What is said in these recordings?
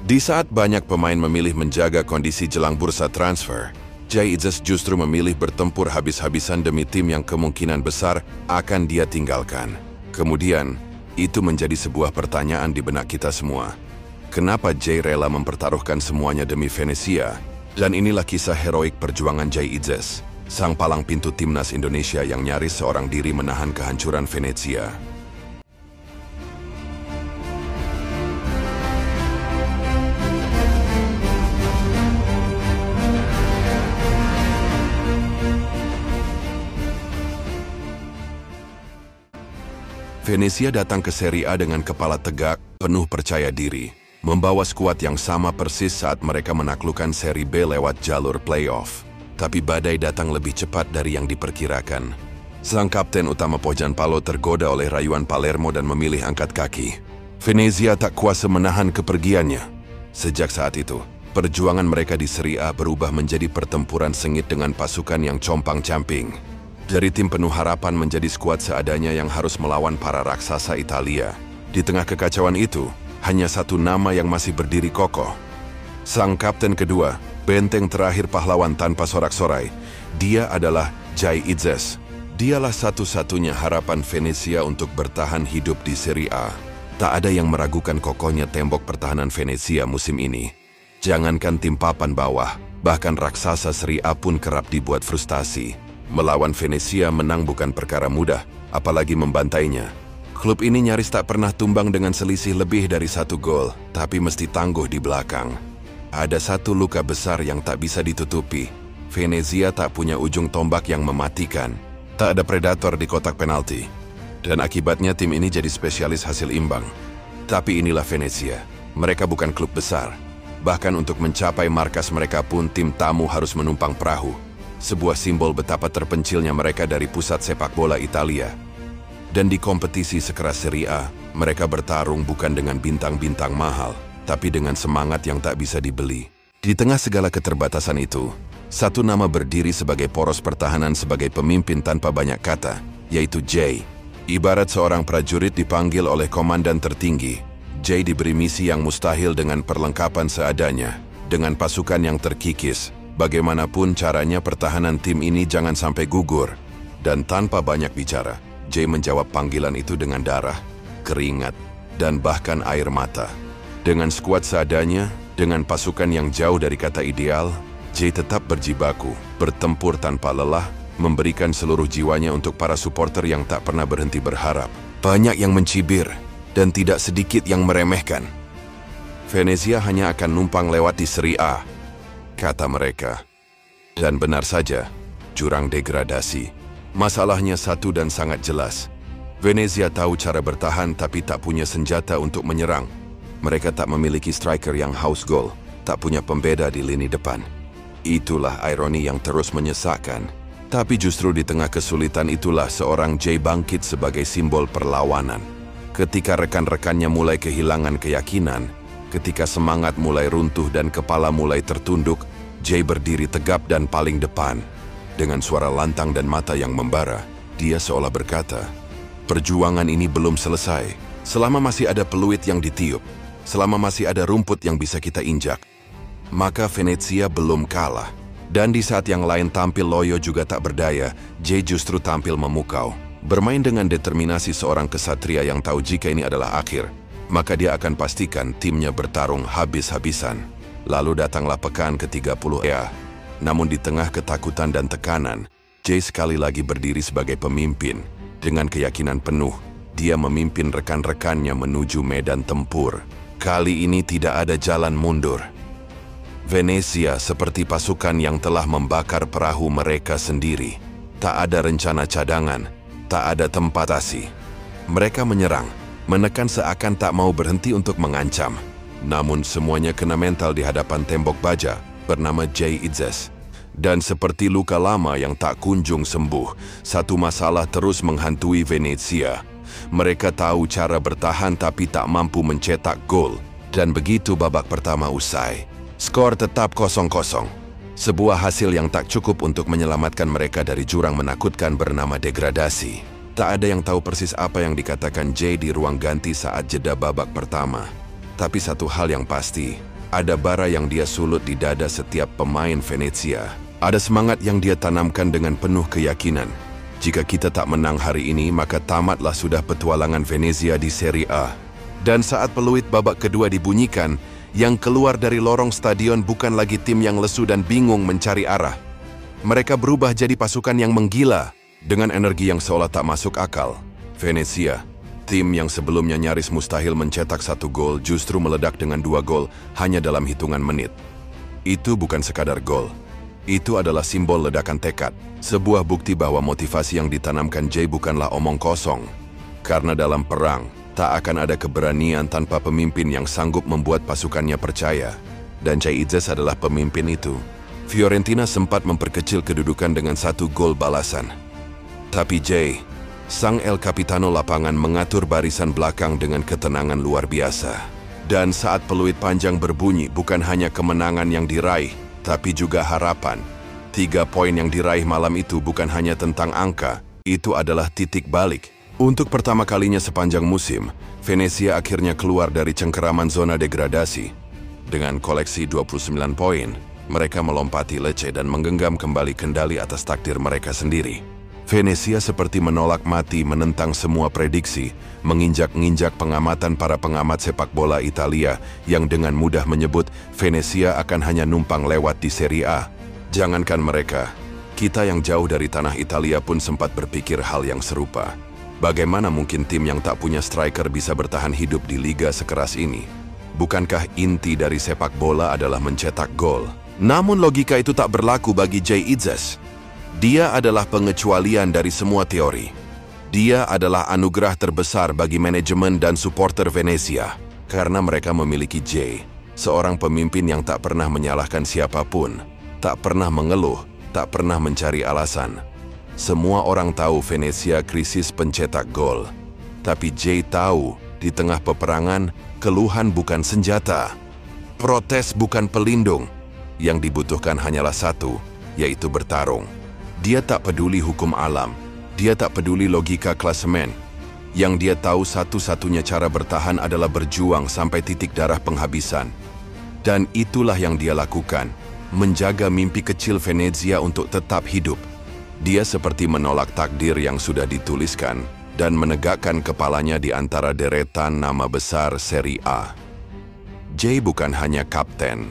Di saat banyak pemain memilih menjaga kondisi jelang bursa transfer, Jay Idzes justru memilih bertempur habis-habisan demi tim yang kemungkinan besar akan dia tinggalkan. Kemudian, itu menjadi sebuah pertanyaan di benak kita semua. Kenapa Jay rela mempertaruhkan semuanya demi Venezia? Dan inilah kisah heroik perjuangan Jay Idzes, sang palang pintu timnas Indonesia yang nyaris seorang diri menahan kehancuran Venezia. Venezia datang ke Serie A dengan kepala tegak, penuh percaya diri, membawa skuad yang sama persis saat mereka menaklukkan Serie B lewat jalur playoff. Tapi badai datang lebih cepat dari yang diperkirakan. Sang kapten utama Pojanpalo tergoda oleh rayuan Palermo dan memilih angkat kaki. Venezia tak kuasa menahan kepergiannya. Sejak saat itu, perjuangan mereka di Serie A berubah menjadi pertempuran sengit dengan pasukan yang compang-camping. Dari tim penuh harapan menjadi skuad seadanya yang harus melawan para raksasa Italia. Di tengah kekacauan itu, hanya satu nama yang masih berdiri kokoh. Sang kapten kedua, benteng terakhir pahlawan tanpa sorak-sorai, dia adalah Jay Idzes. Dialah satu-satunya harapan Venezia untuk bertahan hidup di Serie A. Tak ada yang meragukan kokohnya tembok pertahanan Venezia musim ini. Jangankan tim papan bawah, bahkan raksasa Serie A pun kerap dibuat frustasi. Melawan Venezia menang bukan perkara mudah, apalagi membantainya. Klub ini nyaris tak pernah tumbang dengan selisih lebih dari 1 gol, tapi mesti tangguh di belakang. Ada satu luka besar yang tak bisa ditutupi. Venezia tak punya ujung tombak yang mematikan. Tak ada predator di kotak penalti. Dan akibatnya tim ini jadi spesialis hasil imbang. Tapi inilah Venezia. Mereka bukan klub besar. Bahkan untuk mencapai markas mereka pun tim tamu harus menumpang perahu. Sebuah simbol betapa terpencilnya mereka dari pusat sepak bola Italia. Dan di kompetisi sekeras Serie A, mereka bertarung bukan dengan bintang-bintang mahal, tapi dengan semangat yang tak bisa dibeli. Di tengah segala keterbatasan itu, satu nama berdiri sebagai poros pertahanan sebagai pemimpin tanpa banyak kata, yaitu Jay. Ibarat seorang prajurit dipanggil oleh komandan tertinggi, Jay diberi misi yang mustahil dengan perlengkapan seadanya, dengan pasukan yang terkikis. Bagaimanapun caranya pertahanan tim ini jangan sampai gugur. Dan tanpa banyak bicara, Jay menjawab panggilan itu dengan darah, keringat, dan bahkan air mata. Dengan skuad seadanya, dengan pasukan yang jauh dari kata ideal, Jay tetap berjibaku, bertempur tanpa lelah, memberikan seluruh jiwanya untuk para supporter yang tak pernah berhenti berharap. Banyak yang mencibir, dan tidak sedikit yang meremehkan. Venezia hanya akan numpang lewat di Serie A, kata mereka. Dan benar saja, jurang degradasi. Masalahnya satu dan sangat jelas. Venezia tahu cara bertahan tapi tak punya senjata untuk menyerang. Mereka tak memiliki striker yang haus gol, tak punya pembeda di lini depan. Itulah ironi yang terus menyesakkan. Tapi justru di tengah kesulitan itulah seorang Jay bangkit sebagai simbol perlawanan. Ketika rekan-rekannya mulai kehilangan keyakinan, ketika semangat mulai runtuh dan kepala mulai tertunduk, Jay berdiri tegap dan paling depan. Dengan suara lantang dan mata yang membara, dia seolah berkata, "Perjuangan ini belum selesai. Selama masih ada peluit yang ditiup, selama masih ada rumput yang bisa kita injak, maka Venezia belum kalah." Dan di saat yang lain tampil loyo juga tak berdaya, Jay justru tampil memukau. Bermain dengan determinasi seorang kesatria yang tahu jika ini adalah akhir, maka dia akan pastikan timnya bertarung habis-habisan. Lalu datanglah pekan ke-30 ya. Namun di tengah ketakutan dan tekanan, Jay sekali lagi berdiri sebagai pemimpin. Dengan keyakinan penuh, dia memimpin rekan-rekannya menuju medan tempur. Kali ini tidak ada jalan mundur. Venezia seperti pasukan yang telah membakar perahu mereka sendiri. Tak ada rencana cadangan, tak ada tempatasi. Mereka menyerang, menekan seakan tak mau berhenti untuk mengancam. Namun semuanya kena mental di hadapan tembok baja bernama Jay Idzes. Dan seperti luka lama yang tak kunjung sembuh, satu masalah terus menghantui Venezia. Mereka tahu cara bertahan tapi tak mampu mencetak gol. Dan begitu babak pertama usai, skor tetap 0-0. Sebuah hasil yang tak cukup untuk menyelamatkan mereka dari jurang menakutkan bernama degradasi. Tak ada yang tahu persis apa yang dikatakan Jay di ruang ganti saat jeda babak pertama. Tapi satu hal yang pasti, Ada bara yang dia sulut di dada setiap pemain Venezia. Ada semangat yang dia tanamkan dengan penuh keyakinan. Jika kita tak menang hari ini, maka tamatlah sudah petualangan Venezia di Serie A. Dan saat peluit babak kedua dibunyikan, yang keluar dari lorong stadion bukan lagi tim yang lesu dan bingung mencari arah. Mereka berubah jadi pasukan yang menggila, dengan energi yang seolah tak masuk akal. Venezia, tim yang sebelumnya nyaris mustahil mencetak 1 gol, justru meledak dengan 2 gol hanya dalam hitungan menit. Itu bukan sekadar gol. Itu adalah simbol ledakan tekad, sebuah bukti bahwa motivasi yang ditanamkan Jay bukanlah omong kosong. Karena dalam perang, tak akan ada keberanian tanpa pemimpin yang sanggup membuat pasukannya percaya. Dan Jay Itzes adalah pemimpin itu. Fiorentina sempat memperkecil kedudukan dengan 1 gol balasan. Tapi Jay, sang El Capitano lapangan, mengatur barisan belakang dengan ketenangan luar biasa. Dan saat peluit panjang berbunyi, bukan hanya kemenangan yang diraih, tapi juga harapan. 3 poin yang diraih malam itu bukan hanya tentang angka, itu adalah titik balik. Untuk pertama kalinya sepanjang musim, Venezia akhirnya keluar dari cengkeraman zona degradasi. Dengan koleksi 29 poin, mereka melompati Lecce dan menggenggam kembali kendali atas takdir mereka sendiri. Venezia seperti menolak mati menentang semua prediksi, menginjak-injak pengamatan para pengamat sepak bola Italia yang dengan mudah menyebut Venezia akan hanya numpang lewat di Serie A. Jangankan mereka, kita yang jauh dari tanah Italia pun sempat berpikir hal yang serupa. Bagaimana mungkin tim yang tak punya striker bisa bertahan hidup di liga sekeras ini? Bukankah inti dari sepak bola adalah mencetak gol? Namun logika itu tak berlaku bagi Jay Itzes. Dia adalah pengecualian dari semua teori. Dia adalah anugerah terbesar bagi manajemen dan supporter Venezia. Karena mereka memiliki Jay, seorang pemimpin yang tak pernah menyalahkan siapapun, tak pernah mengeluh, tak pernah mencari alasan. Semua orang tahu Venezia krisis pencetak gol. Tapi Jay tahu, di tengah peperangan, keluhan bukan senjata. Protes bukan pelindung. Yang dibutuhkan hanyalah satu, yaitu bertarung. Dia tak peduli hukum alam, dia tak peduli logika klasemen. Yang dia tahu satu-satunya cara bertahan adalah berjuang sampai titik darah penghabisan. Dan itulah yang dia lakukan, menjaga mimpi kecil Venezia untuk tetap hidup. Dia seperti menolak takdir yang sudah dituliskan dan menegakkan kepalanya di antara deretan nama besar Serie A. Jay bukan hanya kapten.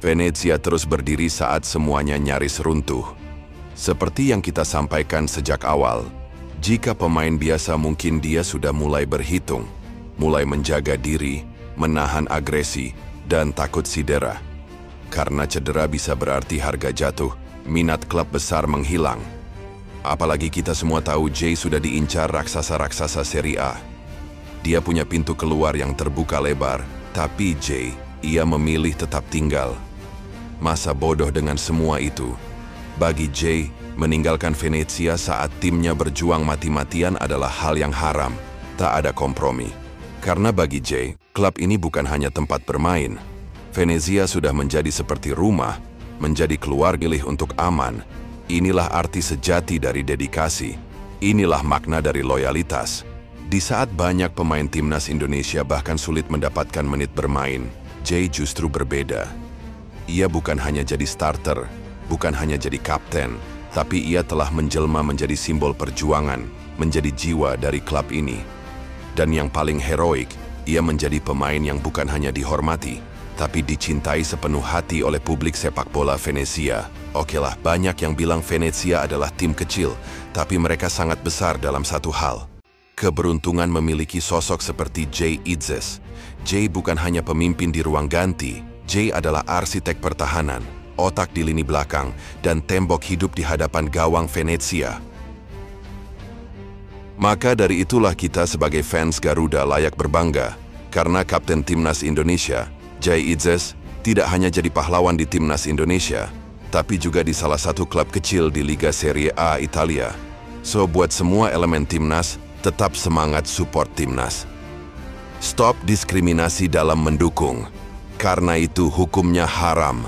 Venezia terus berdiri saat semuanya nyaris runtuh. Seperti yang kita sampaikan sejak awal, jika pemain biasa mungkin dia sudah mulai berhitung, mulai menjaga diri, menahan agresi, dan takut cedera. Karena cedera bisa berarti harga jatuh, minat klub besar menghilang. Apalagi kita semua tahu Jay sudah diincar raksasa-raksasa Serie A. Dia punya pintu keluar yang terbuka lebar, tapi Jay, ia memilih tetap tinggal. Masa bodoh dengan semua itu. Bagi Jay, meninggalkan Venezia saat timnya berjuang mati-matian adalah hal yang haram, tak ada kompromi. Karena bagi Jay, klub ini bukan hanya tempat bermain. Venezia sudah menjadi seperti rumah, menjadi keluarga untuk aman. Inilah arti sejati dari dedikasi. Inilah makna dari loyalitas. Di saat banyak pemain timnas Indonesia bahkan sulit mendapatkan menit bermain, Jay justru berbeda. Ia bukan hanya jadi starter, bukan hanya jadi kapten, tapi ia telah menjelma menjadi simbol perjuangan, menjadi jiwa dari klub ini. Dan yang paling heroik, ia menjadi pemain yang bukan hanya dihormati, tapi dicintai sepenuh hati oleh publik sepak bola Venezia. Okelah, banyak yang bilang Venezia adalah tim kecil, tapi mereka sangat besar dalam satu hal. Keberuntungan memiliki sosok seperti Jay Itzes. Jay bukan hanya pemimpin di ruang ganti, Jay adalah arsitek pertahanan, otak di lini belakang, dan tembok hidup di hadapan gawang Venezia. Maka dari itulah kita sebagai fans Garuda layak berbangga, karena Kapten Timnas Indonesia, Jay Itzes, tidak hanya jadi pahlawan di Timnas Indonesia, tapi juga di salah satu klub kecil di Liga Serie A Italia. So, buat semua elemen Timnas, tetap semangat support Timnas. Stop diskriminasi dalam mendukung, karena itu hukumnya haram.